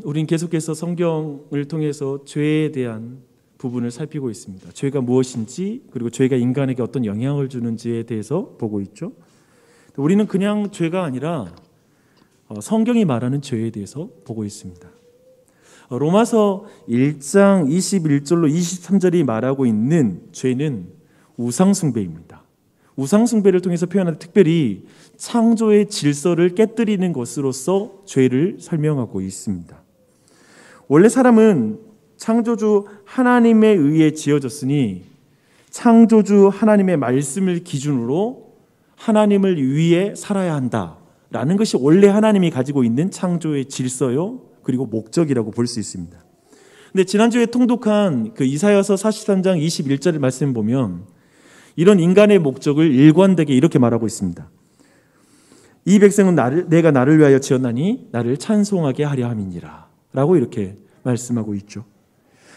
우린 계속해서 성경을 통해서 죄에 대한 부분을 살피고 있습니다. 죄가 무엇인지, 그리고 죄가 인간에게 어떤 영향을 주는지에 대해서 보고 있죠. 우리는 그냥 죄가 아니라 성경이 말하는 죄에 대해서 보고 있습니다. 로마서 1장 21절로 23절이 말하고 있는 죄는 우상숭배입니다. 우상숭배를 통해서 표현하는, 특별히 창조의 질서를 깨뜨리는 것으로서 죄를 설명하고 있습니다. 원래 사람은 창조주 하나님에 의해 지어졌으니 창조주 하나님의 말씀을 기준으로 하나님을 위해 살아야 한다라는 것이 원래 하나님이 가지고 있는 창조의 질서요, 그리고 목적이라고 볼 수 있습니다. 근데 지난주에 통독한 그 이사야서 43장 21절의 말씀 보면 이런 인간의 목적을 일관되게 이렇게 말하고 있습니다. 이 백성은 내가 나를 위하여 지었나니 나를 찬송하게 하려 함이니라 라고 이렇게 말씀하고 있죠.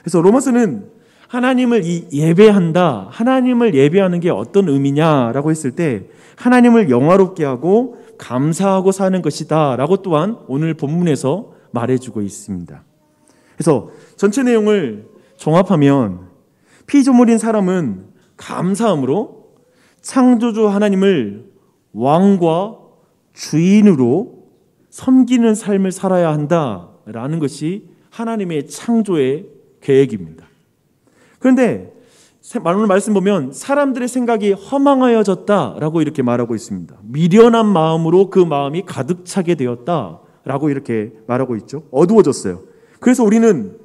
그래서 로마서는 하나님을 예배한다, 하나님을 예배하는 게 어떤 의미냐라고 했을 때 하나님을 영화롭게 하고 감사하고 사는 것이다 라고 또한 오늘 본문에서 말해주고 있습니다. 그래서 전체 내용을 종합하면 피조물인 사람은 감사함으로 창조주 하나님을 왕과 주인으로 섬기는 삶을 살아야 한다라는 것이 하나님의 창조의 계획입니다. 그런데 오늘 말씀 보면 사람들의 생각이 허망하여졌다라고 이렇게 말하고 있습니다. 미련한 마음으로 그 마음이 가득 차게 되었다라고 이렇게 말하고 있죠. 어두워졌어요. 그래서 우리는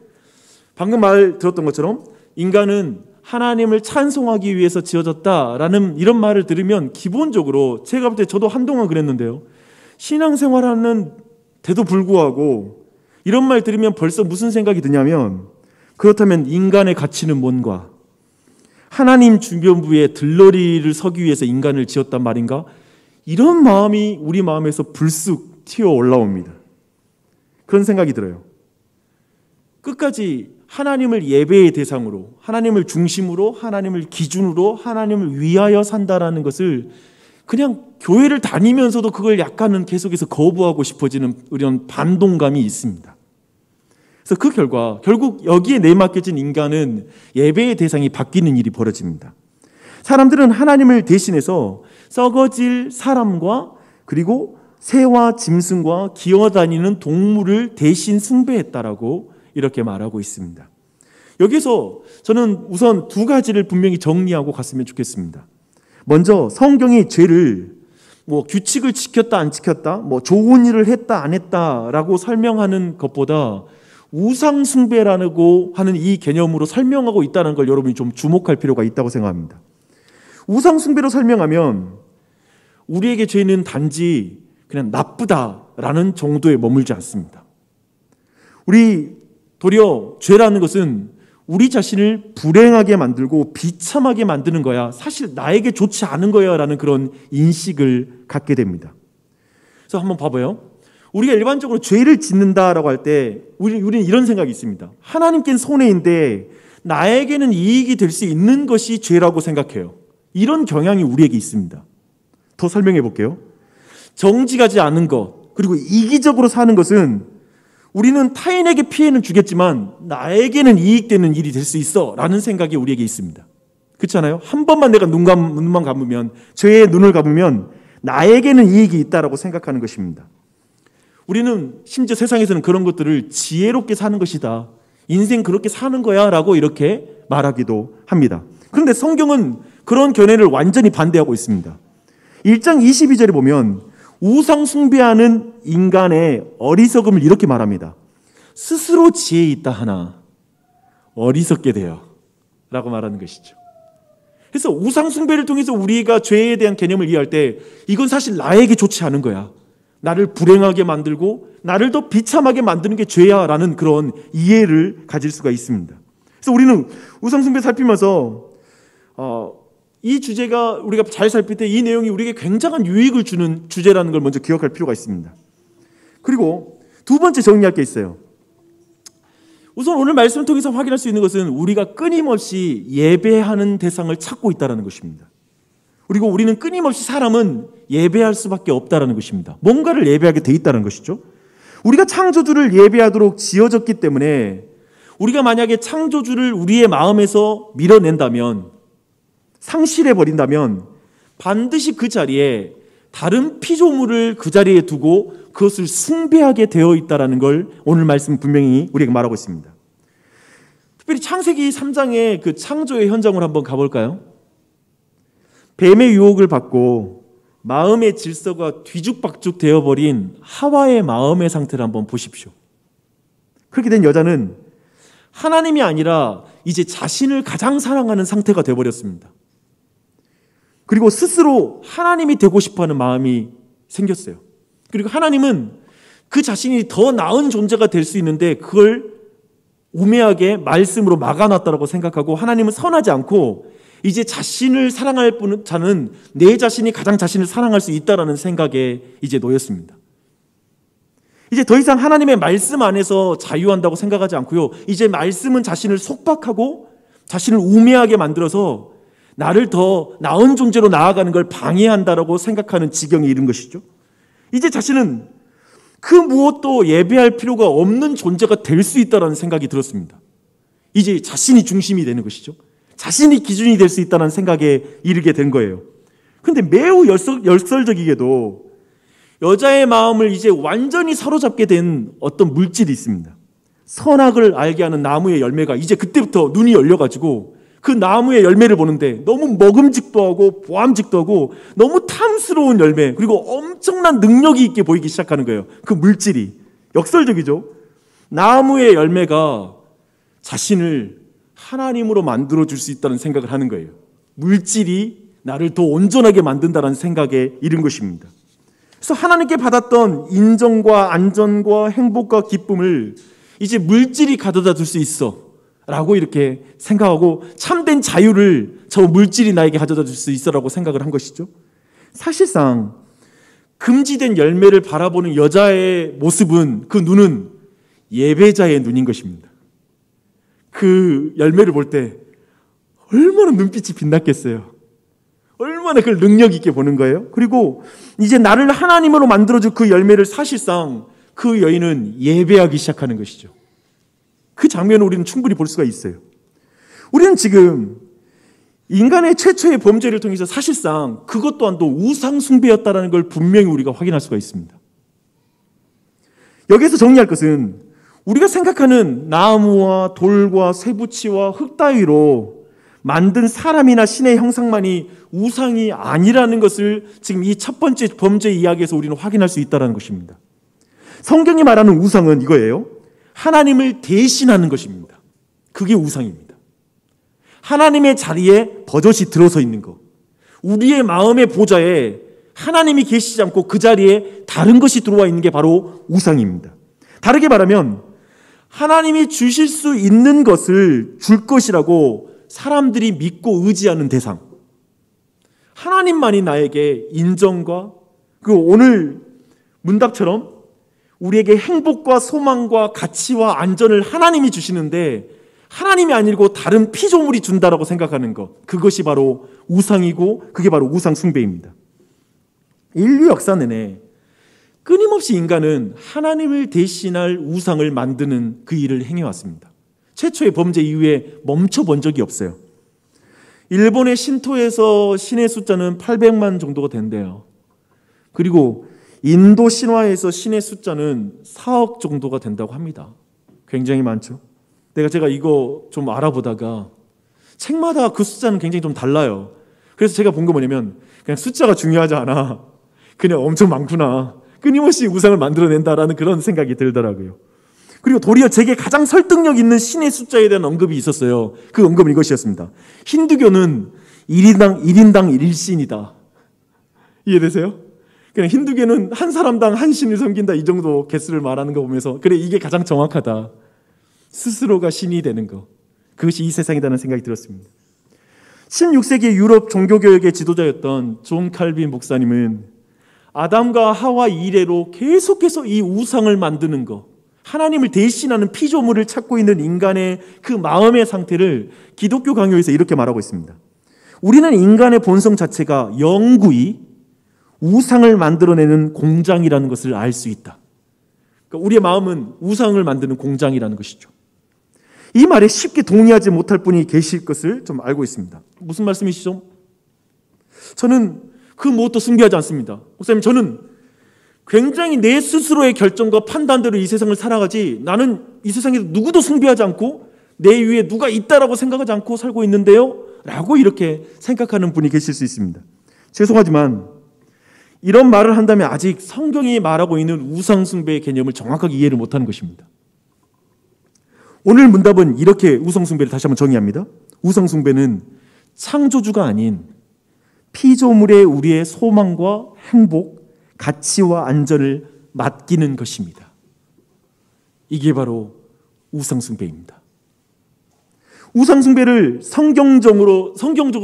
방금 말 들었던 것처럼 인간은 하나님을 찬송하기 위해서 지어졌다라는 이런 말을 들으면 기본적으로 제가 볼 때 저도 한동안 그랬는데요. 신앙생활하는 데도 불구하고 이런 말 들으면 벌써 무슨 생각이 드냐면, 그렇다면 인간의 가치는 뭔가? 하나님 주변부에 들러리를 서기 위해서 인간을 지었단 말인가? 이런 마음이 우리 마음에서 불쑥 튀어 올라옵니다. 그런 생각이 들어요. 끝까지 하나님을 예배의 대상으로, 하나님을 중심으로, 하나님을 기준으로, 하나님을 위하여 산다라는 것을 그냥 교회를 다니면서도 그걸 약간은 계속해서 거부하고 싶어지는 이런 반동감이 있습니다. 그래서 그 결과 결국 여기에 내맡겨진 인간은 예배의 대상이 바뀌는 일이 벌어집니다. 사람들은 하나님을 대신해서 썩어질 사람과 그리고 새와 짐승과 기어다니는 동물을 대신 숭배했다라고 이렇게 말하고 있습니다. 여기서 저는 우선 두 가지를 분명히 정리하고 갔으면 좋겠습니다. 먼저 성경이 죄를 규칙을 지켰다 안 지켰다, 좋은 일을 했다 안 했다라고 설명하는 것보다 우상 숭배라고 하는 이 개념으로 설명하고 있다는 걸 여러분이 좀 주목할 필요가 있다고 생각합니다. 우상 숭배로 설명하면 우리에게 죄는 단지 그냥 나쁘다라는 정도에 머물지 않습니다. 우리 도리어 죄라는 것은 우리 자신을 불행하게 만들고 비참하게 만드는 거야, 사실 나에게 좋지 않은 거야 라는 그런 인식을 갖게 됩니다. 그래서 한번 봐봐요. 우리가 일반적으로 죄를 짓는다라고 할 때 우리는 이런 생각이 있습니다. 하나님께는 손해인데 나에게는 이익이 될 수 있는 것이 죄라고 생각해요. 이런 경향이 우리에게 있습니다. 더 설명해 볼게요. 정직하지 않은 것, 그리고 이기적으로 사는 것은 우리는 타인에게 피해는 주겠지만 나에게는 이익되는 일이 될 수 있어 라는 생각이 우리에게 있습니다. 그렇지 않아요? 한 번만 내가 눈만 감으면, 죄의 눈을 감으면 나에게는 이익이 있다라고 생각하는 것입니다. 우리는 심지어 세상에서는 그런 것들을 지혜롭게 사는 것이다, 인생 그렇게 사는 거야 라고 이렇게 말하기도 합니다. 그런데 성경은 그런 견해를 완전히 반대하고 있습니다. 1장 22절에 보면 우상 숭배하는 인간의 어리석음을 이렇게 말합니다. 스스로 지혜 있다 하나 어리석게 되어 라고 말하는 것이죠. 그래서 우상 숭배를 통해서 우리가 죄에 대한 개념을 이해할 때 이건 사실 나에게 좋지 않은 거야, 나를 불행하게 만들고 나를 더 비참하게 만드는 게 죄야 라는 그런 이해를 가질 수가 있습니다. 그래서 우리는 우상 숭배 살피면서 이 주제가 우리가 잘 살필 때 이 내용이 우리에게 굉장한 유익을 주는 주제라는 걸 먼저 기억할 필요가 있습니다. 그리고 두 번째 정리할 게 있어요. 우선 오늘 말씀을 통해서 확인할 수 있는 것은 우리가 끊임없이 예배하는 대상을 찾고 있다는 것입니다. 그리고 우리는 끊임없이 사람은 예배할 수밖에 없다는 것입니다. 뭔가를 예배하게 돼 있다는 것이죠. 우리가 창조주를 예배하도록 지어졌기 때문에 우리가 만약에 창조주를 우리의 마음에서 밀어낸다면, 상실해버린다면 반드시 그 자리에 다른 피조물을 그 자리에 두고 그것을 숭배하게 되어 있다는 걸 오늘 말씀 분명히 우리에게 말하고 있습니다. 특별히 창세기 3장의 그 창조의 현장으로 한번 가볼까요? 뱀의 유혹을 받고 마음의 질서가 뒤죽박죽 되어버린 하와의 마음의 상태를 한번 보십시오. 그렇게 된 여자는 하나님이 아니라 이제 자신을 가장 사랑하는 상태가 되어버렸습니다. 그리고 스스로 하나님이 되고 싶어하는 마음이 생겼어요. 그리고 하나님은 그 자신이 더 나은 존재가 될 수 있는데 그걸 우매하게 말씀으로 막아놨다고 생각하고, 하나님은 선하지 않고 이제 자신을 사랑할 자는 내 자신이 가장 자신을 사랑할 수 있다는 생각에 이제 놓였습니다. 이제 더 이상 하나님의 말씀 안에서 자유한다고 생각하지 않고요, 이제 말씀은 자신을 속박하고 자신을 우매하게 만들어서 나를 더 나은 존재로 나아가는 걸 방해한다라고 생각하는 지경에 이른 것이죠. 이제 자신은 그 무엇도 예배할 필요가 없는 존재가 될 수 있다는 생각이 들었습니다. 이제 자신이 중심이 되는 것이죠. 자신이 기준이 될 수 있다는 생각에 이르게 된 거예요. 그런데 매우 역설적이게도 여자의 마음을 이제 완전히 사로잡게 된 어떤 물질이 있습니다. 선악을 알게 하는 나무의 열매가 이제 그때부터 눈이 열려가지고 그 나무의 열매를 보는데 너무 먹음직도 하고 보암직도 하고 너무 탐스러운 열매, 그리고 엄청난 능력이 있게 보이기 시작하는 거예요. 그 물질이 역설적이죠. 나무의 열매가 자신을 하나님으로 만들어줄 수 있다는 생각을 하는 거예요. 물질이 나를 더 온전하게 만든다는 생각에 이른 것입니다. 그래서 하나님께 받았던 인정과 안전과 행복과 기쁨을 이제 물질이 가져다 줄 수 있어 라고 이렇게 생각하고, 참된 자유를 저 물질이 나에게 가져다 줄 수 있어 라고 생각을 한 것이죠. 사실상 금지된 열매를 바라보는 여자의 모습은, 그 눈은 예배자의 눈인 것입니다. 그 열매를 볼 때 얼마나 눈빛이 빛났겠어요. 얼마나 그걸 능력 있게 보는 거예요. 그리고 이제 나를 하나님으로 만들어줄 그 열매를 사실상 그 여인은 예배하기 시작하는 것이죠. 그 장면을 우리는 충분히 볼 수가 있어요. 우리는 지금 인간의 최초의 범죄를 통해서 사실상 그것 또한 또 우상 숭배였다는 걸 분명히 우리가 확인할 수가 있습니다. 여기에서 정리할 것은, 우리가 생각하는 나무와 돌과 쇠붙이와 흙 따위로 만든 사람이나 신의 형상만이 우상이 아니라는 것을 지금 이 첫 번째 범죄 이야기에서 우리는 확인할 수 있다는 것입니다. 성경이 말하는 우상은 이거예요. 하나님을 대신하는 것입니다. 그게 우상입니다. 하나님의 자리에 버젓이 들어서 있는 것, 우리의 마음의 보좌에 하나님이 계시지 않고 그 자리에 다른 것이 들어와 있는 게 바로 우상입니다. 다르게 말하면 하나님이 주실 수 있는 것을 줄 것이라고 사람들이 믿고 의지하는 대상, 하나님만이 나에게 인정과, 그리고 오늘 문답처럼 우리에게 행복과 소망과 가치와 안전을 하나님이 주시는데 하나님이 아니고 다른 피조물이 준다라고 생각하는 것, 그것이 바로 우상이고 그게 바로 우상 숭배입니다. 인류 역사 내내 끊임없이 인간은 하나님을 대신할 우상을 만드는 그 일을 행해왔습니다. 최초의 범죄 이후에 멈춰본 적이 없어요. 일본의 신토에서 신의 숫자는 800만 정도가 된대요. 그리고 인도 신화에서 신의 숫자는 4억 정도가 된다고 합니다. 굉장히 많죠. 제가 이거 좀 알아보다가 책마다 그 숫자는 굉장히 좀 달라요. 그래서 제가 본 거 뭐냐면, 그냥 숫자가 중요하지 않아, 그냥 엄청 많구나, 끊임없이 우상을 만들어낸다라는 그런 생각이 들더라고요. 그리고 도리어 제게 가장 설득력 있는 신의 숫자에 대한 언급이 있었어요. 그 언급은 이것이었습니다. 힌두교는 1인당 1신이다. 이해되세요? 그냥 힌두교는 한 사람당 한 신을 섬긴다, 이 정도 개수를 말하는 거 보면서 그래, 이게 가장 정확하다. 스스로가 신이 되는 거, 그것이 이 세상이라는 생각이 들었습니다. 16세기 유럽 종교개혁의 지도자였던 존 칼빈 목사님은 아담과 하와 이래로 계속해서 이 우상을 만드는 거, 하나님을 대신하는 피조물을 찾고 있는 인간의 그 마음의 상태를 기독교 강요에서 이렇게 말하고 있습니다. 우리는 인간의 본성 자체가 영구히 우상을 만들어내는 공장이라는 것을 알 수 있다. 그러니까 우리의 마음은 우상을 만드는 공장이라는 것이죠. 이 말에 쉽게 동의하지 못할 분이 계실 것을 좀 알고 있습니다. 무슨 말씀이시죠? 저는 그 무엇도 숭배하지 않습니다. 목사님, 저는 굉장히 내 스스로의 결정과 판단대로 이 세상을 살아가지, 나는 이 세상에서 누구도 숭배하지 않고 내 위에 누가 있다라고 생각하지 않고 살고 있는데요? 라고 이렇게 생각하는 분이 계실 수 있습니다. 죄송하지만 이런 말을 한다면 아직 성경이 말하고 있는 우상 숭배의 개념을 정확하게 이해를 못하는 것입니다. 오늘 문답은 이렇게 우상 숭배를 다시 한번 정의합니다. 우상 숭배는 창조주가 아닌 피조물의 우리의 소망과 행복, 가치와 안전을 맡기는 것입니다. 이게 바로 우상 숭배입니다. 우상 숭배를 성경적으로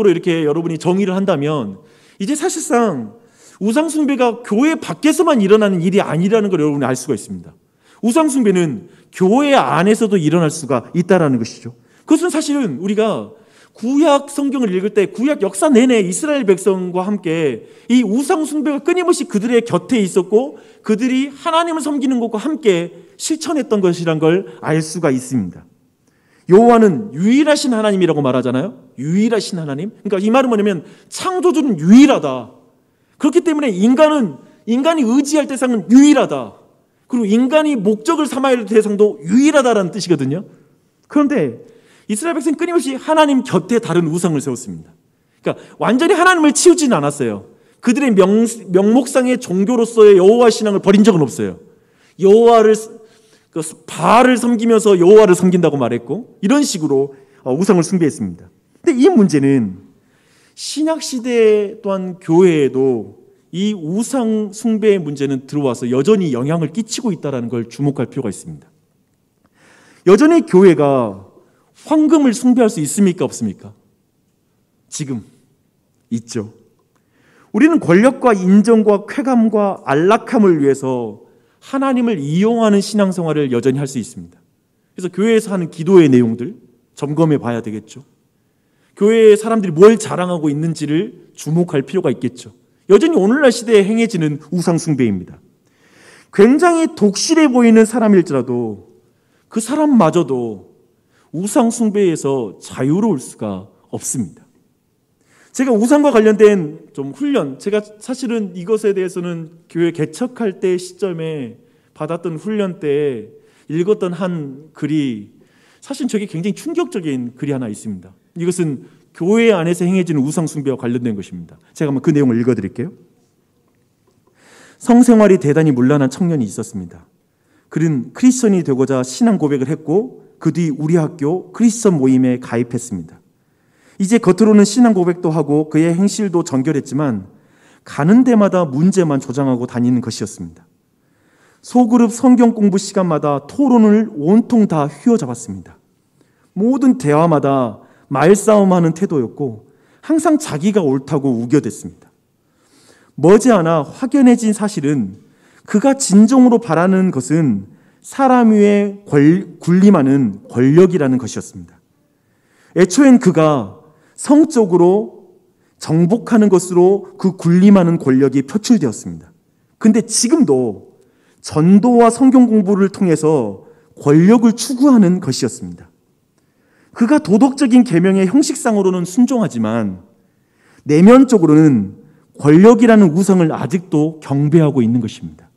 이렇게 여러분이 정의를 한다면 이제 사실상 우상 숭배가 교회 밖에서만 일어나는 일이 아니라는 걸 여러분이 알 수가 있습니다. 우상 숭배는 교회 안에서도 일어날 수가 있다라는 것이죠. 그것은 사실은 우리가 구약 성경을 읽을 때 구약 역사 내내 이스라엘 백성과 함께 이 우상 숭배가 끊임없이 그들의 곁에 있었고 그들이 하나님을 섬기는 것과 함께 실천했던 것이란 걸 알 수가 있습니다. 여호와는 유일하신 하나님이라고 말하잖아요. 유일하신 하나님. 그러니까 이 말은 뭐냐면 창조주는 유일하다. 그렇기 때문에 인간이 의지할 대상은 유일하다. 그리고 인간이 목적을 삼아야 할 대상도 유일하다라는 뜻이거든요. 그런데 이스라엘 백성은 끊임없이 하나님 곁에 다른 우상을 세웠습니다. 그러니까 완전히 하나님을 치우지는 않았어요. 그들의 명목상의 종교로서의 여호와 신앙을 버린 적은 없어요. 바알을 섬기면서 여호와를 섬긴다고 말했고 이런 식으로 우상을 숭배했습니다. 근데 이 문제는 신약시대 또한 교회에도 이 우상 숭배의 문제는 들어와서 여전히 영향을 끼치고 있다는 걸 주목할 필요가 있습니다. 여전히 교회가 황금을 숭배할 수 있습니까? 없습니까? 지금 있죠. 우리는 권력과 인정과 쾌감과 안락함을 위해서 하나님을 이용하는 신앙생활을 여전히 할 수 있습니다. 그래서 교회에서 하는 기도의 내용들 점검해 봐야 되겠죠. 교회의 사람들이 뭘 자랑하고 있는지를 주목할 필요가 있겠죠. 여전히 오늘날 시대에 행해지는 우상 숭배입니다. 굉장히 독실해 보이는 사람일지라도 그 사람마저도 우상 숭배에서 자유로울 수가 없습니다. 제가 우상과 관련된 좀 훈련, 제가 사실은 이것에 대해서는 교회 개척할 때 시점에 받았던 훈련 때 읽었던 한 글이 사실 저게 굉장히 충격적인 글이 하나 있습니다. 이것은 교회 안에서 행해지는 우상 숭배와 관련된 것입니다. 제가 한번 그 내용을 읽어드릴게요. 성생활이 대단히 문란한 청년이 있었습니다. 그는 크리스천이 되고자 신앙 고백을 했고 그 뒤 우리 학교 크리스천 모임에 가입했습니다. 이제 겉으로는 신앙 고백도 하고 그의 행실도 정결했지만 가는 데마다 문제만 조장하고 다니는 것이었습니다. 소그룹 성경 공부 시간마다 토론을 온통 다 휘어잡았습니다. 모든 대화마다 말싸움하는 태도였고 항상 자기가 옳다고 우겨댔습니다. 머지않아 확연해진 사실은 그가 진정으로 바라는 것은 사람 위에 군림하는 권력이라는 것이었습니다. 애초엔 그가 성적으로 정복하는 것으로 그 군림하는 권력이 표출되었습니다. 근데 지금도 전도와 성경 공부를 통해서 권력을 추구하는 것이었습니다. 그가 도덕적인 계명의 형식상으로는 순종하지만 내면적으로는 권력이라는 우상을 아직도 경배하고 있는 것입니다.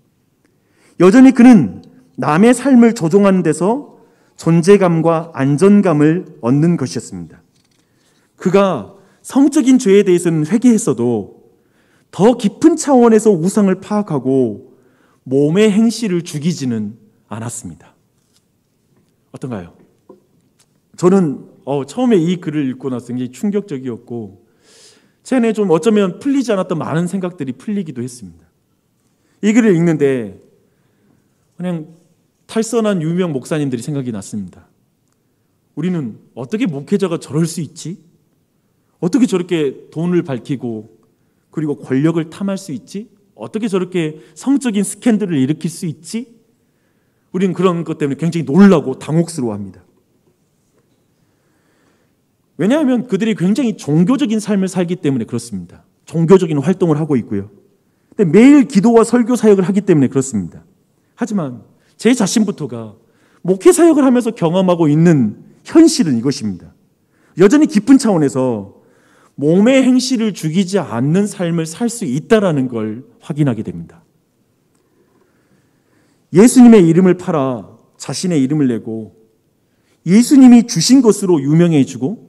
여전히 그는 남의 삶을 조종하는 데서 존재감과 안전감을 얻는 것이었습니다. 그가 성적인 죄에 대해서는 회개했어도 더 깊은 차원에서 우상을 파악하고 몸의 행실을 죽이지는 않았습니다. 어떤가요? 저는 처음에 이 글을 읽고 나서 굉장히 충격적이었고 최근에 좀 어쩌면 풀리지 않았던 많은 생각들이 풀리기도 했습니다. 이 글을 읽는데 그냥 탈선한 유명 목사님들이 생각이 났습니다. 우리는 어떻게 목회자가 저럴 수 있지? 어떻게 저렇게 돈을 밝히고 그리고 권력을 탐할 수 있지? 어떻게 저렇게 성적인 스캔들을 일으킬 수 있지? 우리는 그런 것 때문에 굉장히 놀라고 당혹스러워합니다. 왜냐하면 그들이 굉장히 종교적인 삶을 살기 때문에 그렇습니다. 종교적인 활동을 하고 있고요. 근데 매일 기도와 설교 사역을 하기 때문에 그렇습니다. 하지만 제 자신부터가 목회 사역을 하면서 경험하고 있는 현실은 이것입니다. 여전히 깊은 차원에서 몸의 행실을 죽이지 않는 삶을 살 수 있다는 걸 확인하게 됩니다. 예수님의 이름을 팔아 자신의 이름을 내고 예수님이 주신 것으로 유명해지고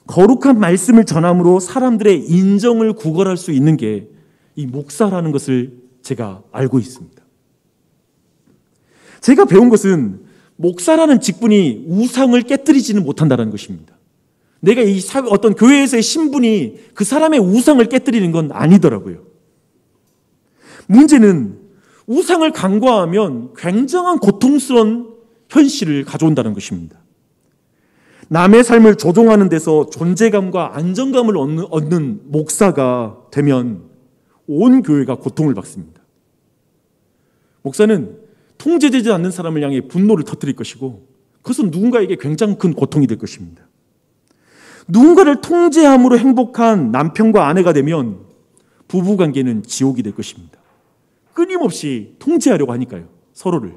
거룩한 말씀을 전함으로 사람들의 인정을 구걸할 수 있는 게 이 목사라는 것을 제가 알고 있습니다. 제가 배운 것은 목사라는 직분이 우상을 깨뜨리지는 못한다는 것입니다. 내가 이 어떤 교회에서의 신분이 그 사람의 우상을 깨뜨리는 건 아니더라고요. 문제는 우상을 간과하면 굉장한 고통스러운 현실을 가져온다는 것입니다. 남의 삶을 조종하는 데서 존재감과 안정감을 얻는 목사가 되면 온 교회가 고통을 받습니다. 목사는 통제되지 않는 사람을 향해 분노를 터뜨릴 것이고 그것은 누군가에게 굉장히 큰 고통이 될 것입니다. 누군가를 통제함으로 행복한 남편과 아내가 되면 부부관계는 지옥이 될 것입니다. 끊임없이 통제하려고 하니까요, 서로를.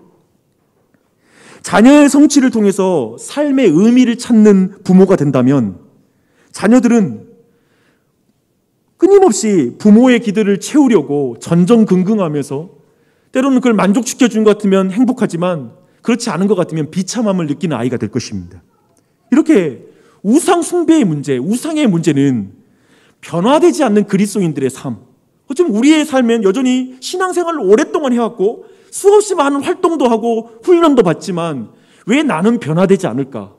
자녀의 성취를 통해서 삶의 의미를 찾는 부모가 된다면 자녀들은 끊임없이 부모의 기대를 채우려고 전전긍긍하면서 때로는 그걸 만족시켜준 것 같으면 행복하지만 그렇지 않은 것 같으면 비참함을 느끼는 아이가 될 것입니다. 이렇게 우상 숭배의 문제, 우상의 문제는 변화되지 않는 그리스도인들의 삶. 어쩌면 우리의 삶엔 여전히 신앙생활을 오랫동안 해왔고 수없이 많은 활동도 하고 훈련도 받지만 왜 나는 변화되지 않을까?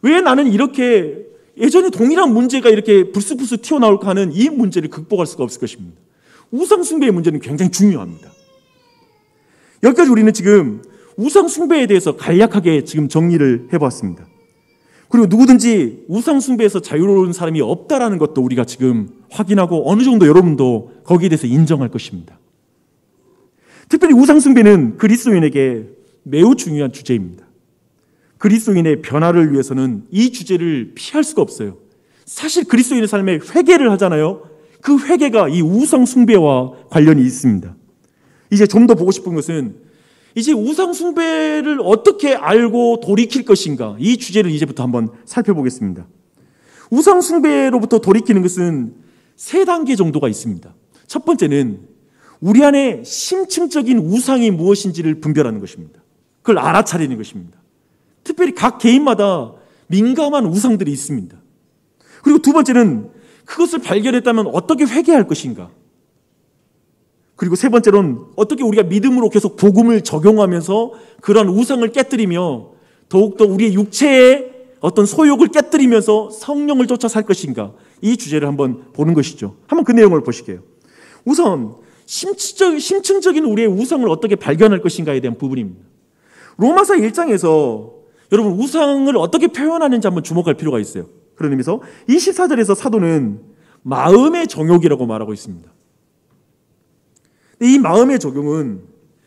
왜 나는 이렇게 예전에 동일한 문제가 이렇게 불쑥불쑥 튀어나올까 하는 이 문제를 극복할 수가 없을 것입니다. 우상 숭배의 문제는 굉장히 중요합니다. 여기까지 우리는 지금 우상 숭배에 대해서 간략하게 지금 정리를 해봤습니다. 그리고 누구든지 우상 숭배에서 자유로운 사람이 없다라는 것도 우리가 지금 확인하고 어느 정도 여러분도 거기에 대해서 인정할 것입니다. 특별히 우상 숭배는 그리스도인에게 매우 중요한 주제입니다. 그리스도인의 변화를 위해서는 이 주제를 피할 수가 없어요. 사실 그리스도인의 삶에 회개를 하잖아요. 그 회개가 이 우상 숭배와 관련이 있습니다. 이제 좀 더 보고 싶은 것은 이제 우상 숭배를 어떻게 알고 돌이킬 것인가, 이 주제를 이제부터 한번 살펴보겠습니다. 우상 숭배로부터 돌이키는 것은 3단계 정도가 있습니다. 첫 번째는 우리 안에 심층적인 우상이 무엇인지를 분별하는 것입니다. 그걸 알아차리는 것입니다. 특별히 각 개인마다 민감한 우상들이 있습니다. 그리고 두 번째는 그것을 발견했다면 어떻게 회개할 것인가. 그리고 세 번째로는 어떻게 우리가 믿음으로 계속 복음을 적용하면서 그러한 우상을 깨뜨리며 더욱더 우리의 육체의 어떤 소욕을 깨뜨리면서 성령을 쫓아 살 것인가. 이 주제를 한번 보는 것이죠. 한번 그 내용을 보실게요. 우선 심층적인 우리의 우상을 어떻게 발견할 것인가에 대한 부분입니다. 로마서 1장에서 여러분 우상을 어떻게 표현하는지 한번 주목할 필요가 있어요. 그런 의미에서 24절에서 사도는 마음의 정욕이라고 말하고 있습니다. 이 마음의 적용은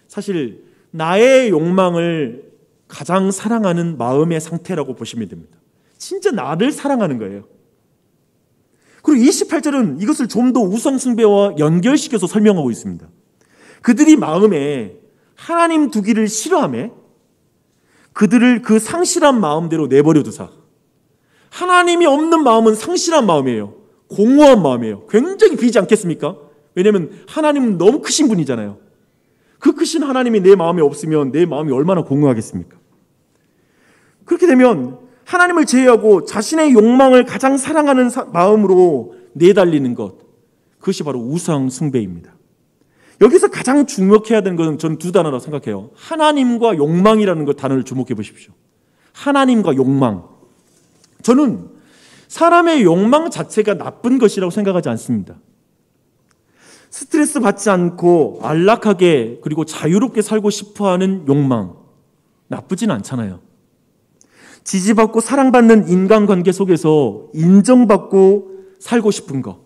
사실 나의 욕망을 가장 사랑하는 마음의 상태라고 보시면 됩니다. 진짜 나를 사랑하는 거예요. 그리고 28절은 이것을 좀 더 우상 숭배와 연결시켜서 설명하고 있습니다. 그들이 마음에 하나님 두기를 싫어하며 그들을 그 상실한 마음대로 내버려 두사. 하나님이 없는 마음은 상실한 마음이에요. 공허한 마음이에요. 굉장히 비지 않겠습니까? 왜냐하면 하나님은 너무 크신 분이잖아요. 그 크신 하나님이 내 마음에 없으면 내 마음이 얼마나 공허하겠습니까? 그렇게 되면 하나님을 제외하고 자신의 욕망을 가장 사랑하는 마음으로 내달리는 것, 그것이 바로 우상 숭배입니다. 여기서 가장 주목해야 되는 것은 저는 두 단어라고 생각해요. 하나님과 욕망이라는 것 단어를 주목해 보십시오. 하나님과 욕망. 저는 사람의 욕망 자체가 나쁜 것이라고 생각하지 않습니다. 스트레스 받지 않고 안락하게 그리고 자유롭게 살고 싶어하는 욕망, 나쁘진 않잖아요. 지지받고 사랑받는 인간관계 속에서 인정받고 살고 싶은 것,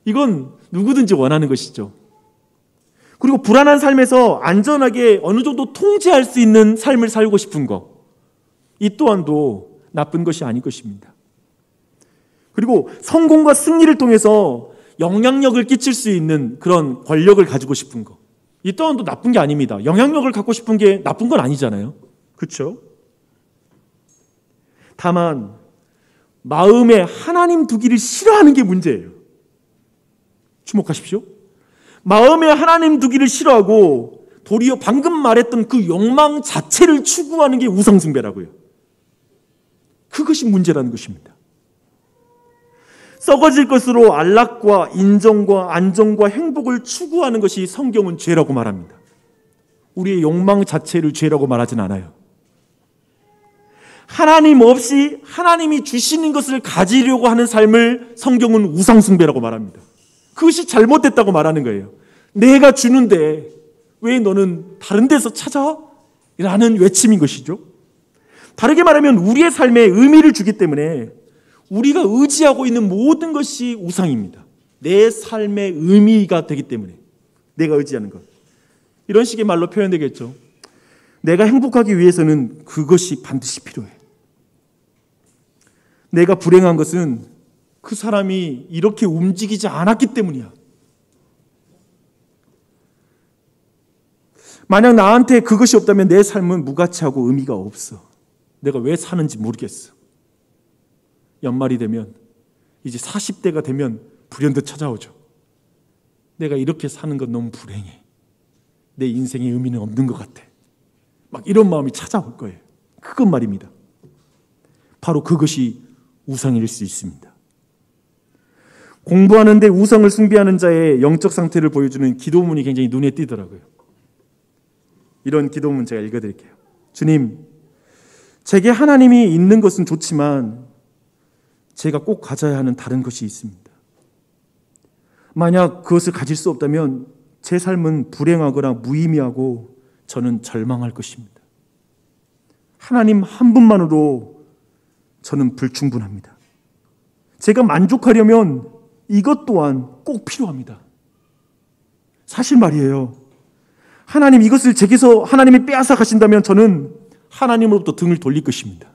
이건 누구든지 원하는 것이죠. 그리고 불안한 삶에서 안전하게 어느 정도 통제할 수 있는 삶을 살고 싶은 것, 이 또한도 나쁜 것이 아닐 것입니다. 그리고 성공과 승리를 통해서 영향력을 끼칠 수 있는 그런 권력을 가지고 싶은 거. 이 또한도 나쁜 게 아닙니다. 영향력을 갖고 싶은 게 나쁜 건 아니잖아요. 그렇죠? 다만 마음에 하나님 두기를 싫어하는 게 문제예요. 주목하십시오. 마음에 하나님 두기를 싫어하고 도리어 방금 말했던 그 욕망 자체를 추구하는 게 우상숭배라고요. 그것이 문제라는 것입니다. 썩어질 것으로 안락과 인정과 안정과 행복을 추구하는 것이 성경은 죄라고 말합니다. 우리의 욕망 자체를 죄라고 말하진 않아요. 하나님 없이 하나님이 주시는 것을 가지려고 하는 삶을 성경은 우상숭배라고 말합니다. 그것이 잘못됐다고 말하는 거예요. 내가 주는데 왜 너는 다른 데서 찾아? 라는 외침인 것이죠. 다르게 말하면 우리의 삶에 의미를 주기 때문에 우리가 의지하고 있는 모든 것이 우상입니다. 내 삶의 의미가 되기 때문에 내가 의지하는 것. 이런 식의 말로 표현되겠죠. 내가 행복하기 위해서는 그것이 반드시 필요해. 내가 불행한 것은 그 사람이 이렇게 움직이지 않았기 때문이야. 만약 나한테 그것이 없다면 내 삶은 무가치하고 의미가 없어. 내가 왜 사는지 모르겠어. 연말이 되면 이제 40대가 되면 불현듯 찾아오죠. 내가 이렇게 사는 건 너무 불행해. 내 인생의 의미는 없는 것 같아. 막 이런 마음이 찾아올 거예요. 그것 말입니다. 바로 그것이 우상일 수 있습니다. 공부하는데 우상을 숭배하는 자의 영적 상태를 보여주는 기도문이 굉장히 눈에 띄더라고요. 이런 기도문 제가 읽어드릴게요. 주님, 제게 하나님이 있는 것은 좋지만 제가 꼭 가져야 하는 다른 것이 있습니다. 만약 그것을 가질 수 없다면 제 삶은 불행하거나 무의미하고 저는 절망할 것입니다. 하나님 한 분만으로 저는 불충분합니다. 제가 만족하려면 이것 또한 꼭 필요합니다. 사실 말이에요. 하나님 이것을 제게서 하나님이 빼앗아 가신다면 저는 하나님으로부터 등을 돌릴 것입니다.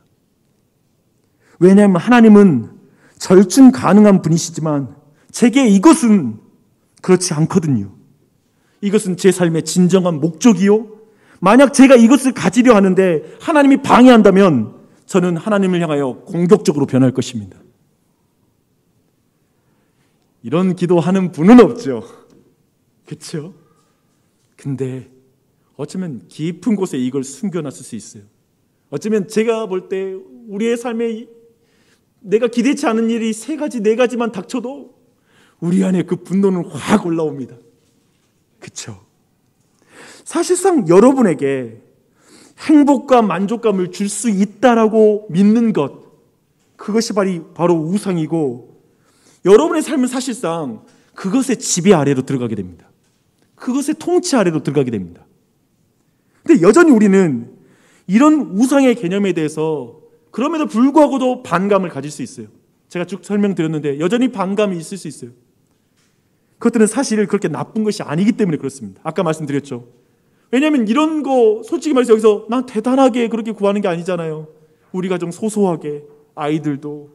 왜냐하면 하나님은 절충 가능한 분이시지만 제게 이것은 그렇지 않거든요. 이것은 제 삶의 진정한 목적이요. 만약 제가 이것을 가지려 하는데 하나님이 방해한다면 저는 하나님을 향하여 공격적으로 변할 것입니다. 이런 기도하는 분은 없죠. 그렇죠? 근데 어쩌면 깊은 곳에 이걸 숨겨놨을 수 있어요. 어쩌면 제가 볼 때 우리의 삶에 내가 기대치 않은 일이 3가지, 4가지만 닥쳐도 우리 안에 그 분노는 확 올라옵니다. 그렇죠? 사실상 여러분에게 행복과 만족감을 줄 수 있다라고 믿는 것, 그것이 바로 우상이고 여러분의 삶은 사실상 그것의 지배 아래로 들어가게 됩니다. 그것의 통치 아래로 들어가게 됩니다. 근데 여전히 우리는 이런 우상의 개념에 대해서 그럼에도 불구하고도 반감을 가질 수 있어요. 제가 쭉 설명드렸는데 여전히 반감이 있을 수 있어요. 그것들은 사실 그렇게 나쁜 것이 아니기 때문에 그렇습니다. 아까 말씀드렸죠. 왜냐하면 이런 거 솔직히 말해서 여기서 난 대단하게 그렇게 구하는 게 아니잖아요. 우리가 좀 소소하게 아이들도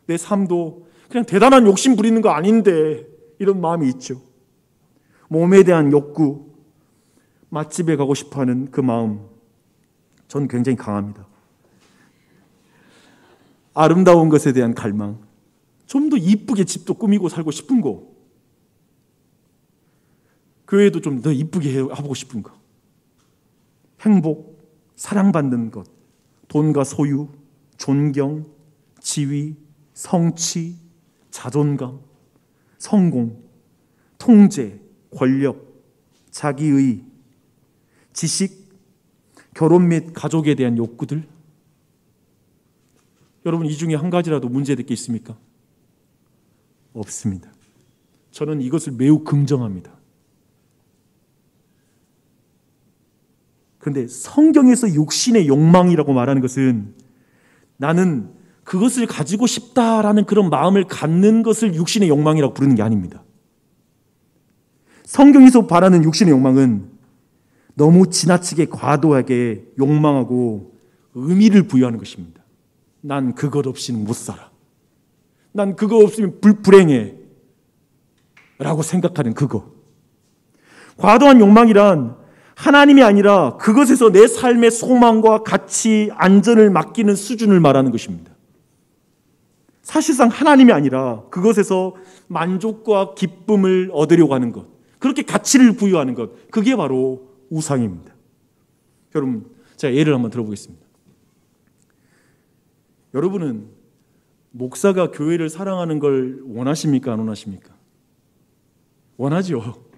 내 삶도 그냥 대단한 욕심 부리는 거 아닌데 이런 마음이 있죠. 몸에 대한 욕구, 맛집에 가고 싶어하는 그 마음, 전 굉장히 강합니다. 아름다운 것에 대한 갈망, 좀 더 이쁘게 집도 꾸미고 살고 싶은 거, 교회도 좀 더 이쁘게 해보고 싶은 거, 행복, 사랑받는 것, 돈과 소유, 존경, 지위, 성취, 자존감, 성공, 통제, 권력, 자기의, 지식, 결혼 및 가족에 대한 욕구들. 여러분 이 중에 한 가지라도 문제될 게 있습니까? 없습니다. 저는 이것을 매우 긍정합니다. 그런데 성경에서 육신의 욕망이라고 말하는 것은 나는 그것을 가지고 싶다라는 그런 마음을 갖는 것을 육신의 욕망이라고 부르는 게 아닙니다. 성경에서 말하는 육신의 욕망은 너무 지나치게 과도하게 욕망하고 의미를 부여하는 것입니다. 난 그것 없이는 못 살아. 난 그거 없으면 불행해 라고 생각하는 그거. 과도한 욕망이란 하나님이 아니라 그것에서 내 삶의 소망과 가치, 안전을 맡기는 수준을 말하는 것입니다. 사실상 하나님이 아니라 그것에서 만족과 기쁨을 얻으려고 하는 것, 그렇게 가치를 부여하는 것, 그게 바로 우상입니다. 여러분, 제가 예를 한번 들어보겠습니다. 여러분은 목사가 교회를 사랑하는 걸 원하십니까? 안 원하십니까? 원하죠.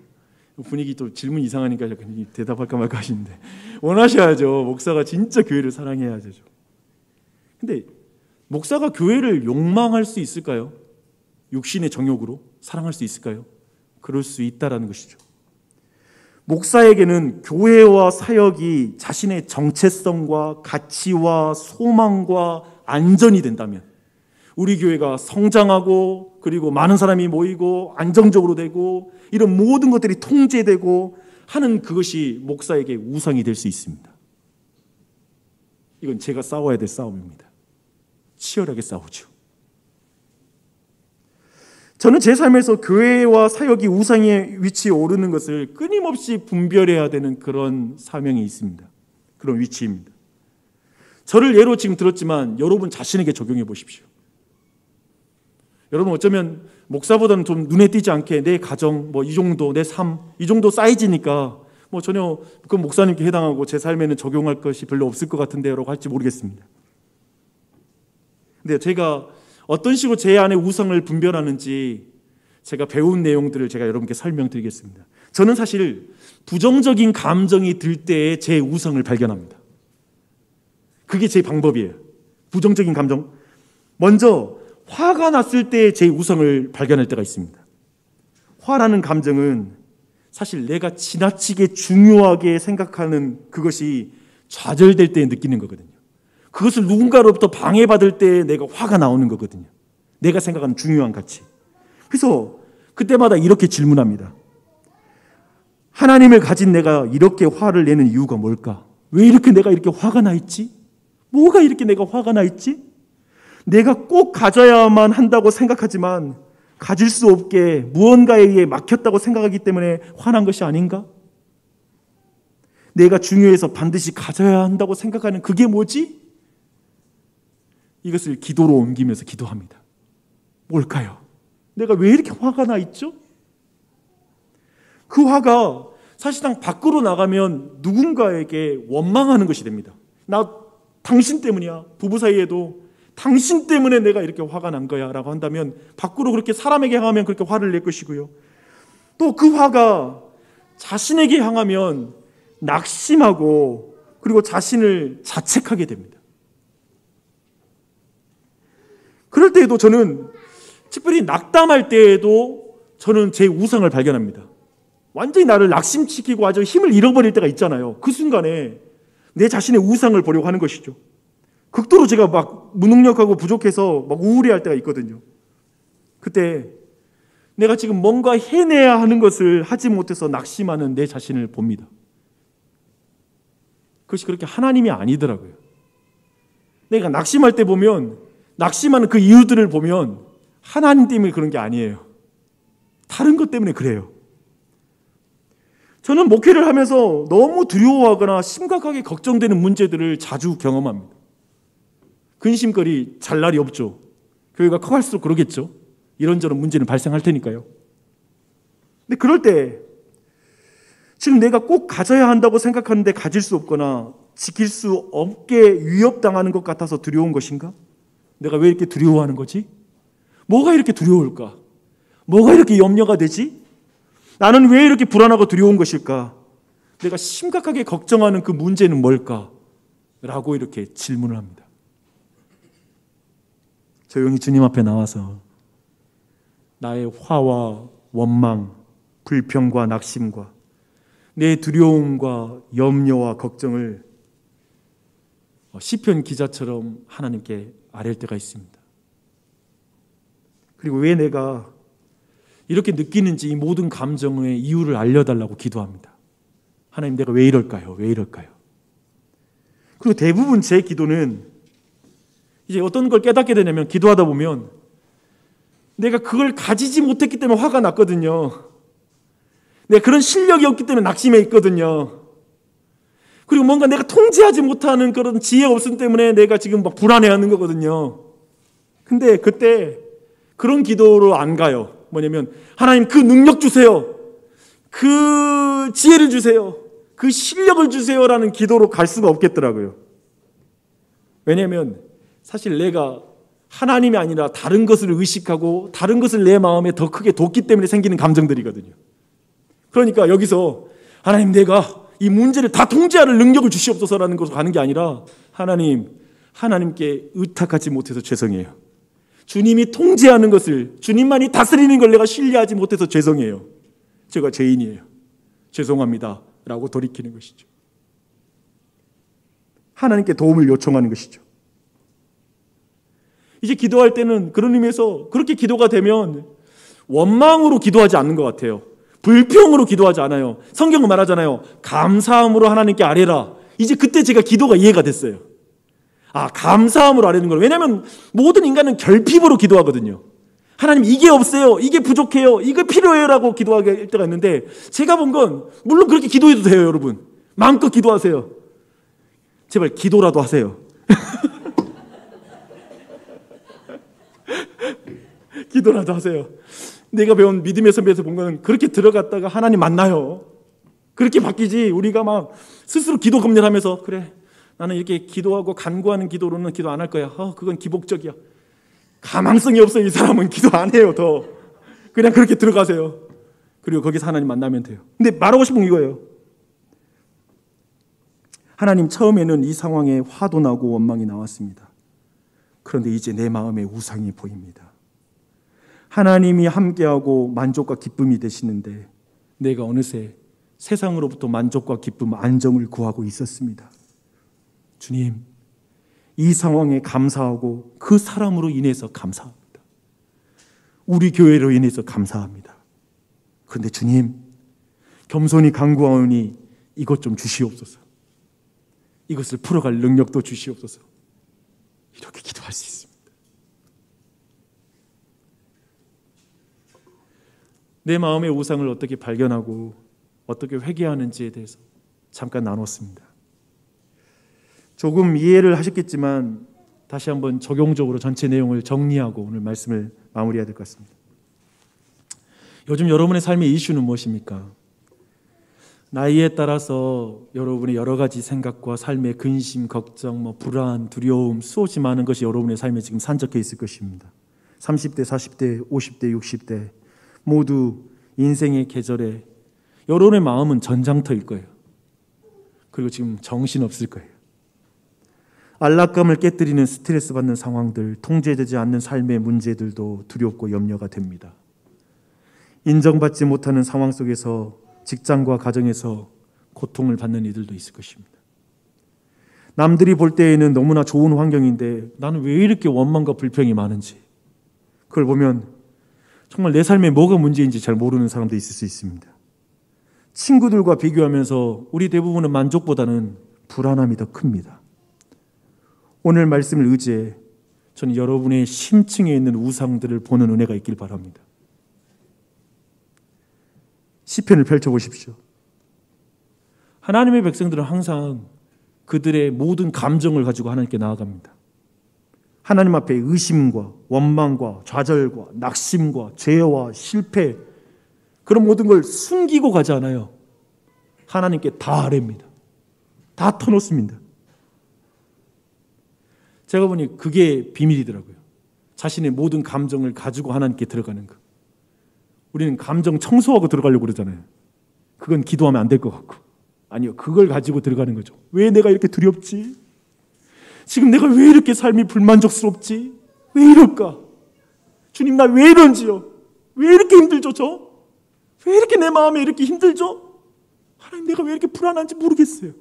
분위기 또 질문 이상하니까 약간 대답할까 말까 하시는데, 원하셔야죠. 목사가 진짜 교회를 사랑해야 되죠. 근데 목사가 교회를 욕망할 수 있을까요? 육신의 정욕으로 사랑할 수 있을까요? 그럴 수 있다라는 것이죠. 목사에게는 교회와 사역이 자신의 정체성과 가치와 소망과 안전이 된다면, 우리 교회가 성장하고 그리고 많은 사람이 모이고 안정적으로 되고 이런 모든 것들이 통제되고 하는 그것이 목사에게 우상이 될 수 있습니다. 이건 제가 싸워야 될 싸움입니다. 치열하게 싸우죠. 저는 제 삶에서 교회와 사역이 우상의 위치에 오르는 것을 끊임없이 분별해야 되는 그런 사명이 있습니다. 그런 위치입니다. 저를 예로 지금 들었지만 여러분 자신에게 적용해 보십시오. 여러분 어쩌면 목사보다는 좀 눈에 띄지 않게 내 가정, 이 정도, 내 삶, 이 정도 사이즈니까 전혀 그 목사님께 해당하고 제 삶에는 적용할 것이 별로 없을 것 같은데 라고 할지 모르겠습니다. 근데 제가 어떤 식으로 제 안에 우상을 분별하는지 제가 배운 내용들을 제가 여러분께 설명드리겠습니다. 저는 사실 부정적인 감정이 들 때에 제 우상을 발견합니다. 그게 제 방법이에요. 부정적인 감정. 먼저 화가 났을 때 제 우상을 발견할 때가 있습니다. 화라는 감정은 사실 내가 지나치게 중요하게 생각하는 그것이 좌절될 때 느끼는 거거든요. 그것을 누군가로부터 방해받을 때 내가 화가 나오는 거거든요. 내가 생각하는 중요한 가치. 그래서 그때마다 이렇게 질문합니다. 하나님을 가진 내가 이렇게 화를 내는 이유가 뭘까? 왜 이렇게 내가 이렇게 화가 나 있지? 뭐가 이렇게 내가 화가 나 있지? 내가 꼭 가져야만 한다고 생각하지만 가질 수 없게 무언가에 의해 막혔다고 생각하기 때문에 화난 것이 아닌가? 내가 중요해서 반드시 가져야 한다고 생각하는 그게 뭐지? 이것을 기도로 옮기면서 기도합니다. 뭘까요? 내가 왜 이렇게 화가 나 있죠? 그 화가 사실상 밖으로 나가면 누군가에게 원망하는 것이 됩니다. 나 당신 때문이야. 부부 사이에도 당신 때문에 내가 이렇게 화가 난 거야 라고 한다면 밖으로 그렇게 사람에게 향하면 그렇게 화를 낼 것이고요. 또 그 화가 자신에게 향하면 낙심하고 그리고 자신을 자책하게 됩니다. 그럴 때에도 저는 특별히 낙담할 때에도 저는 제 우상을 발견합니다. 완전히 나를 낙심시키고 아주 힘을 잃어버릴 때가 있잖아요. 그 순간에 내 자신의 우상을 보려고 하는 것이죠. 극도로 제가 막 무능력하고 부족해서 막 우울해할 때가 있거든요. 그때 내가 지금 뭔가 해내야 하는 것을 하지 못해서 낙심하는 내 자신을 봅니다. 그것이 그렇게 하나님이 아니더라고요. 내가 낙심할 때 보면 낙심하는 그 이유들을 보면 하나님 때문에 그런 게 아니에요. 다른 것 때문에 그래요. 저는 목회를 하면서 너무 두려워하거나 심각하게 걱정되는 문제들을 자주 경험합니다. 근심거리 잘 날이 없죠. 교회가 커갈수록 그러겠죠. 이런저런 문제는 발생할 테니까요. 근데 그럴 때 지금 내가 꼭 가져야 한다고 생각하는데 가질 수 없거나 지킬 수 없게 위협당하는 것 같아서 두려운 것인가? 내가 왜 이렇게 두려워하는 거지? 뭐가 이렇게 두려울까? 뭐가 이렇게 염려가 되지? 나는 왜 이렇게 불안하고 두려운 것일까? 내가 심각하게 걱정하는 그 문제는 뭘까? 라고 이렇게 질문을 합니다. 조용히 주님 앞에 나와서 나의 화와 원망, 불평과 낙심과 내 두려움과 염려와 걱정을 시편 기자처럼 하나님께 아뢰을 때가 있습니다. 그리고 왜 내가 이렇게 느끼는지 이 모든 감정의 이유를 알려달라고 기도합니다. 하나님, 내가 왜 이럴까요? 왜 이럴까요? 그리고 대부분 제 기도는 이제 어떤 걸 깨닫게 되냐면 기도하다 보면 내가 그걸 가지지 못했기 때문에 화가 났거든요. 내가 그런 실력이 없기 때문에 낙심해 있거든요. 그리고 뭔가 내가 통제하지 못하는 그런 지혜 없음 때문에 내가 지금 막 불안해하는 거거든요. 근데 그때 그런 기도로 안 가요. 뭐냐면 하나님 그 능력 주세요. 그 지혜를 주세요. 그 실력을 주세요라는 기도로 갈 수가 없겠더라고요. 왜냐하면 사실 내가 하나님이 아니라 다른 것을 의식하고 다른 것을 내 마음에 더 크게 뒀기 때문에 생기는 감정들이거든요. 그러니까 여기서 하나님 내가 이 문제를 다 통제할 능력을 주시옵소서라는 것으로 가는 게 아니라 하나님께 의탁하지 못해서 죄송해요. 주님이 통제하는 것을, 주님만이 다스리는 걸 내가 신뢰하지 못해서 죄송해요. 제가 죄인이에요. 죄송합니다 라고 돌이키는 것이죠. 하나님께 도움을 요청하는 것이죠. 이제 기도할 때는 그런 의미에서 그렇게 기도가 되면 원망으로 기도하지 않는 것 같아요. 불평으로 기도하지 않아요. 성경은 말하잖아요. 감사함으로 하나님께 아뢰라. 이제 그때 제가 기도가 이해가 됐어요. 아, 감사함으로 아뢰는 걸. 왜냐하면 모든 인간은 결핍으로 기도하거든요. 하나님 이게 없어요. 이게 부족해요. 이게 필요해요 라고 기도할 때가 있는데 제가 본 건 물론 그렇게 기도해도 돼요. 여러분. 마음껏 기도하세요. 제발 기도라도 하세요. 기도라도 하세요. 내가 배운 믿음의 선배에서 본 거는 그렇게 들어갔다가 하나님 만나요. 그렇게 바뀌지 우리가 막 스스로 기도 검열하면서 그래 나는 이렇게 기도하고 간구하는 기도로는 기도 안 할 거야. 그건 기복적이야. 가망성이 없어. 이 사람은 기도 안 해요. 더 그냥 그렇게 들어가세요. 그리고 거기서 하나님 만나면 돼요. 근데 말하고 싶은 건 이거예요. 하나님 처음에는 이 상황에 화도 나고 원망이 나왔습니다. 그런데 이제 내 마음에 우상이 보입니다. 하나님이 함께하고 만족과 기쁨이 되시는데 내가 어느새 세상으로부터 만족과 기쁨, 안정을 구하고 있었습니다. 주님, 이 상황에 감사하고 그 사람으로 인해서 감사합니다. 우리 교회로 인해서 감사합니다. 그런데 주님, 겸손히 간구하오니 이것 좀 주시옵소서. 이것을 풀어갈 능력도 주시옵소서. 이렇게 기도할 수 있습니다. 내 마음의 우상을 어떻게 발견하고 어떻게 회개하는지에 대해서 잠깐 나눴습니다. 조금 이해를 하셨겠지만 다시 한번 적용적으로 전체 내용을 정리하고 오늘 말씀을 마무리해야 될 것 같습니다. 요즘 여러분의 삶의 이슈는 무엇입니까? 나이에 따라서 여러분의 여러 가지 생각과 삶의 근심, 걱정, 불안, 두려움, 수없이 많은 것이 여러분의 삶에 지금 산적해 있을 것입니다. 30대, 40대, 50대, 60대 모두 인생의 계절에 여러분의 마음은 전장터일 거예요. 그리고 지금 정신없을 거예요. 안락감을 깨뜨리는 스트레스 받는 상황들, 통제되지 않는 삶의 문제들도 두렵고 염려가 됩니다. 인정받지 못하는 상황 속에서 직장과 가정에서 고통을 받는 이들도 있을 것입니다. 남들이 볼 때에는 너무나 좋은 환경인데 나는 왜 이렇게 원망과 불평이 많은지 그걸 보면 정말 내 삶에 뭐가 문제인지 잘 모르는 사람도 있을 수 있습니다. 친구들과 비교하면서 우리 대부분은 만족보다는 불안함이 더 큽니다. 오늘 말씀을 의지해 저는 여러분의 심층에 있는 우상들을 보는 은혜가 있길 바랍니다. 시편을 펼쳐보십시오. 하나님의 백성들은 항상 그들의 모든 감정을 가지고 하나님께 나아갑니다. 하나님 앞에 의심과 원망과 좌절과 낙심과 죄와 실패 그런 모든 걸 숨기고 가지 않아요. 하나님께 다 아뢰입니다. 다 터놓습니다. 제가 보니 그게 비밀이더라고요. 자신의 모든 감정을 가지고 하나님께 들어가는 것. 우리는 감정 청소하고 들어가려고 그러잖아요. 그건 기도하면 안 될 것 같고. 아니요, 그걸 가지고 들어가는 거죠. 왜 내가 이렇게 두렵지? 지금 내가 왜 이렇게 삶이 불만족스럽지? 왜 이럴까? 주님, 나 왜 이런지요? 왜 이렇게 힘들죠, 저? 왜 이렇게 내 마음에 이렇게 힘들죠? 하나님, 내가 왜 이렇게 불안한지 모르겠어요.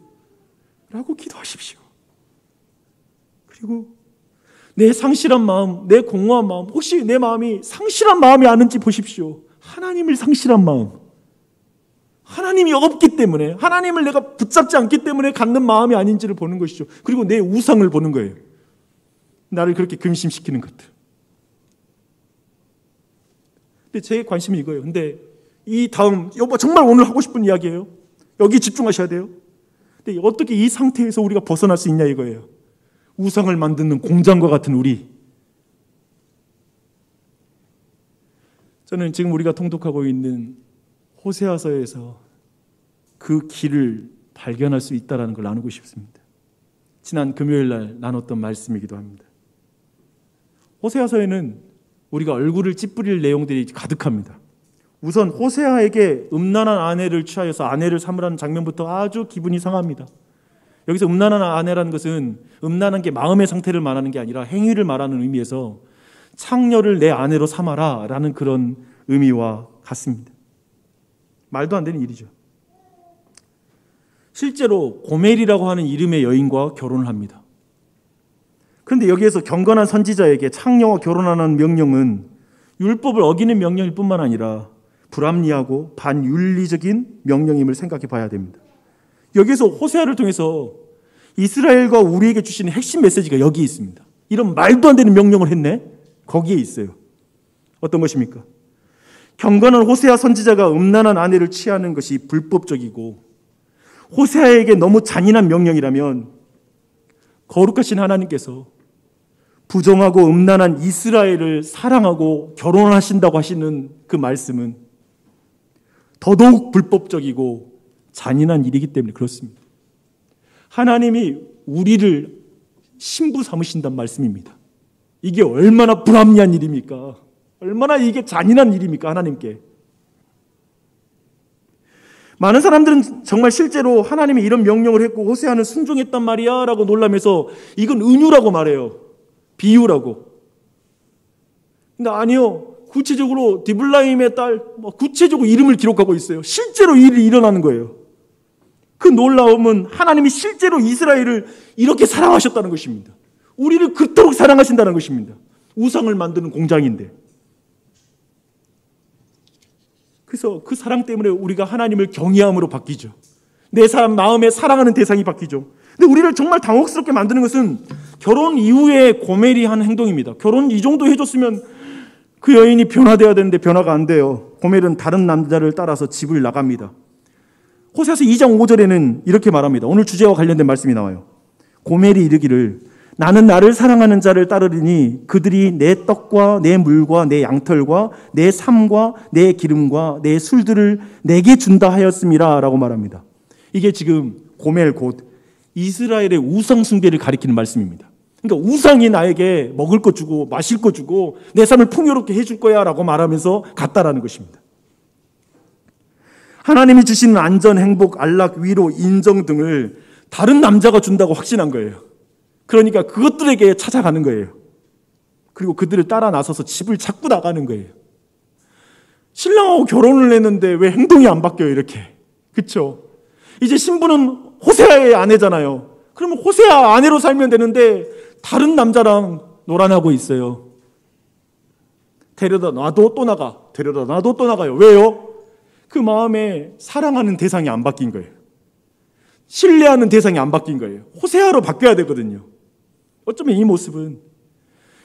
라고 기도하십시오. 그리고 내 상실한 마음, 내 공허한 마음, 혹시 내 마음이 상실한 마음이 아닌지 보십시오. 하나님을 상실한 마음. 하나님이 없기 때문에, 하나님을 내가 붙잡지 않기 때문에 갖는 마음이 아닌지를 보는 것이죠. 그리고 내 우상을 보는 거예요. 나를 그렇게 근심시키는 것들. 근데 제 관심이 이거예요. 근데 이 다음, 여보 정말 오늘 하고 싶은 이야기예요. 여기 집중하셔야 돼요. 근데 어떻게 이 상태에서 우리가 벗어날 수 있냐 이거예요. 우상을 만드는 공장과 같은 우리. 저는 지금 우리가 통독하고 있는 호세아서에서 그 길을 발견할 수 있다는 걸 나누고 싶습니다. 지난 금요일 날 나눴던 말씀이기도 합니다. 호세아서에는 우리가 얼굴을 찌푸릴 내용들이 가득합니다. 우선 호세아에게 음란한 아내를 취하여서 아내를 삼으라는 장면부터 아주 기분이 상합니다. 여기서 음란한 아내라는 것은 음란한 게 마음의 상태를 말하는 게 아니라 행위를 말하는 의미에서 창녀를 내 아내로 삼아라 라는 그런 의미와 같습니다. 말도 안 되는 일이죠. 실제로 고멜이라고 하는 이름의 여인과 결혼을 합니다. 그런데 여기에서 경건한 선지자에게 창녀와 결혼하는 명령은 율법을 어기는 명령일 뿐만 아니라 불합리하고 반윤리적인 명령임을 생각해 봐야 됩니다. 여기에서 호세아를 통해서 이스라엘과 우리에게 주시는 핵심 메시지가 여기 있습니다. 이런 말도 안 되는 명령을 했네? 거기에 있어요. 어떤 것입니까? 경건한 호세아 선지자가 음란한 아내를 취하는 것이 불법적이고 호세아에게 너무 잔인한 명령이라면 거룩하신 하나님께서 부정하고 음란한 이스라엘을 사랑하고 결혼하신다고 하시는 그 말씀은 더더욱 불법적이고 잔인한 일이기 때문에 그렇습니다. 하나님이 우리를 신부 삼으신단 말씀입니다. 이게 얼마나 불합리한 일입니까? 얼마나 이게 잔인한 일입니까? 하나님께. 많은 사람들은 정말 실제로 하나님이 이런 명령을 했고 호세아는 순종했단 말이야 라고 놀라면서 이건 은유라고 말해요. 비유라고. 근데 아니요. 구체적으로 디블라임의 딸 구체적으로 이름을 기록하고 있어요. 실제로 이 일이 일어나는 거예요. 그 놀라움은 하나님이 실제로 이스라엘을 이렇게 사랑하셨다는 것입니다. 우리를 그토록 사랑하신다는 것입니다. 우상을 만드는 공장인데. 그래서 그 사랑 때문에 우리가 하나님을 경외함으로 바뀌죠. 내 사람 마음에 사랑하는 대상이 바뀌죠. 근데 우리를 정말 당혹스럽게 만드는 것은 결혼 이후에 고멜이 한 행동입니다. 결혼 이 정도 해줬으면 그 여인이 변화되어야 되는데 변화가 안 돼요. 고멜은 다른 남자를 따라서 집을 나갑니다. 호세아서 2장 5절에는 이렇게 말합니다. 오늘 주제와 관련된 말씀이 나와요. 고멜이 이르기를 나는 나를 사랑하는 자를 따르리니 그들이 내 떡과 내 물과 내 양털과 내 삶과 내 기름과 내 술들을 내게 준다 하였음이라 라고 말합니다. 이게 지금 고멜 곧 이스라엘의 우상 숭배를 가리키는 말씀입니다. 그러니까 우상이 나에게 먹을 거 주고 마실 거 주고 내 삶을 풍요롭게 해줄 거야 라고 말하면서 갔다라는 것입니다. 하나님이 주시는 안전, 행복, 안락, 위로, 인정 등을 다른 남자가 준다고 확신한 거예요. 그러니까 그것들에게 찾아가는 거예요. 그리고 그들을 따라 나서서 집을 찾고 나가는 거예요. 신랑하고 결혼을 했는데 왜 행동이 안 바뀌어요 이렇게. 그렇죠? 이제 신부는 호세아의 아내잖아요. 그러면 호세아 아내로 살면 되는데 다른 남자랑 놀아나고 있어요. 데려다 놔도 또 나가. 데려다 놔도 또 나가요. 왜요? 그 마음에 사랑하는 대상이 안 바뀐 거예요. 신뢰하는 대상이 안 바뀐 거예요. 호세아로 바뀌어야 되거든요. 어쩌면 이 모습은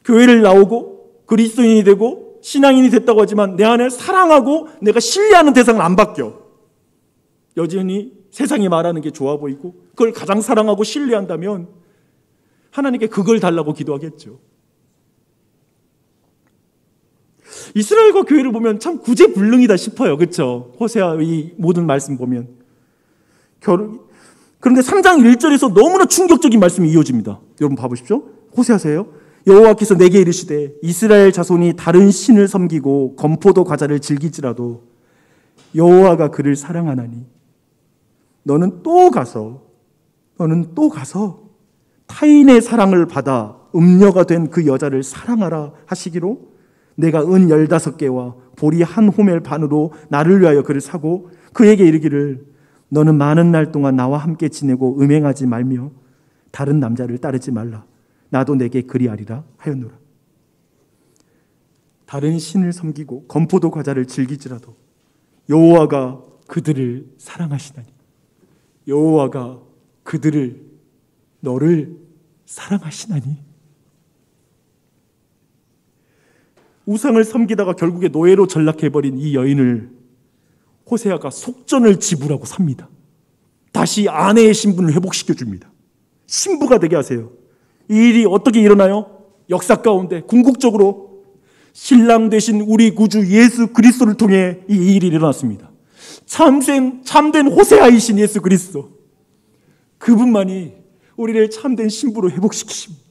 교회를 나오고 그리스도인이 되고 신앙인이 됐다고 하지만 내 안에 사랑하고 내가 신뢰하는 대상은 안 바뀌어. 여전히 세상이 말하는 게 좋아 보이고 그걸 가장 사랑하고 신뢰한다면 하나님께 그걸 달라고 기도하겠죠. 이스라엘과 교회를 보면 참 구제불능이다 싶어요. 그렇죠? 호세아의 모든 말씀 보면. 그런데 3장 1절에서 너무나 충격적인 말씀이 이어집니다. 여러분 봐보십시오. 호세아서예요. 여호와께서 내게 이르시되 이스라엘 자손이 다른 신을 섬기고 건포도 과자를 즐길지라도 여호와가 그를 사랑하나니 너는 또 가서 타인의 사랑을 받아 음녀가 된 그 여자를 사랑하라 하시기로 내가 은 15개와 보리 한 호멜 반으로 나를 위하여 그를 사고 그에게 이르기를 너는 많은 날 동안 나와 함께 지내고 음행하지 말며 다른 남자를 따르지 말라. 나도 내게 그리하리라 하였노라. 다른 신을 섬기고 건포도 과자를 즐기지라도 여호와가 그들을 사랑하시나니 여호와가 너를 사랑하시나니. 우상을 섬기다가 결국에 노예로 전락해버린 이 여인을 호세아가 속전을 지불하고 삽니다. 다시 아내의 신분을 회복시켜줍니다. 신부가 되게 하세요. 이 일이 어떻게 일어나요? 역사 가운데 궁극적으로 신랑 되신 우리 구주 예수 그리스도를 통해 이 일이 일어났습니다. 참된 호세아이신 예수 그리스도, 그분만이 우리를 참된 신부로 회복시키십니다.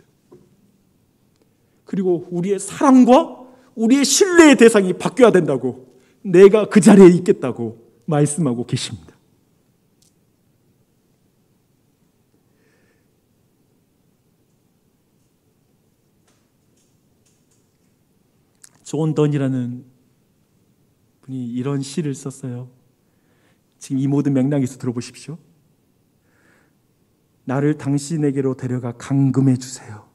그리고 우리의 사랑과 우리의 신뢰의 대상이 바뀌어야 된다고, 내가 그 자리에 있겠다고 말씀하고 계십니다. 존 던이라는 분이 이런 시를 썼어요. 지금 이 모든 맥락에서 들어보십시오. 나를 당신에게로 데려가 감금해 주세요.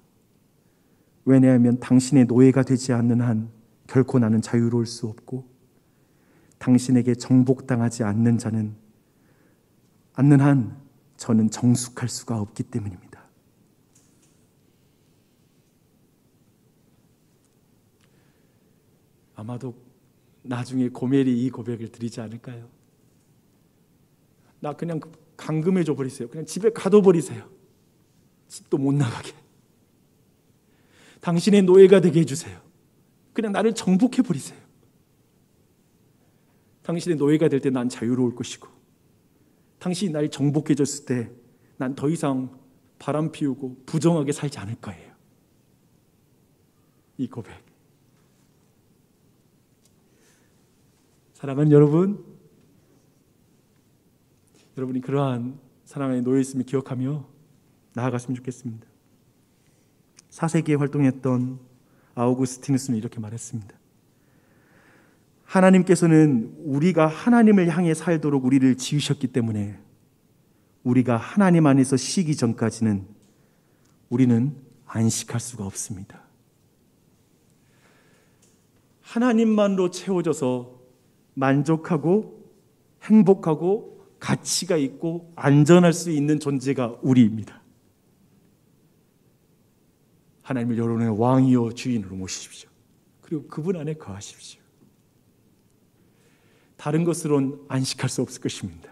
왜냐하면 당신의 노예가 되지 않는 한 결코 나는 자유로울 수 없고, 당신에게 정복당하지 않는 한 저는 정숙할 수가 없기 때문입니다. 아마도 나중에 고멜이 이 고백을 드리지 않을까요? 나 그냥 감금해 줘 버리세요. 그냥 집에 가둬 버리세요. 집도 못 나가게. 당신의 노예가 되게 해주세요. 그냥 나를 정복해 버리세요. 당신의 노예가 될 때 난 자유로울 것이고, 당신이 날 정복해 줬을 때 난 더 이상 바람 피우고 부정하게 살지 않을 거예요. 이 고백. 사랑하는 여러분, 여러분이 그러한 사랑 안에 놓여 있음을 기억하며 나아갔으면 좋겠습니다. 4세기에 활동했던 아우구스티누스는 이렇게 말했습니다. 하나님께서는 우리가 하나님을 향해 살도록 우리를 지으셨기 때문에 우리가 하나님 안에서 쉬기 전까지는 우리는 안식할 수가 없습니다. 하나님만으로 채워져서 만족하고 행복하고 가치가 있고 안전할 수 있는 존재가 우리입니다. 하나님을 여러분의 왕이요 주인으로 모시십시오. 그리고 그분 안에 거하십시오. 다른 것으로는 안식할 수 없을 것입니다.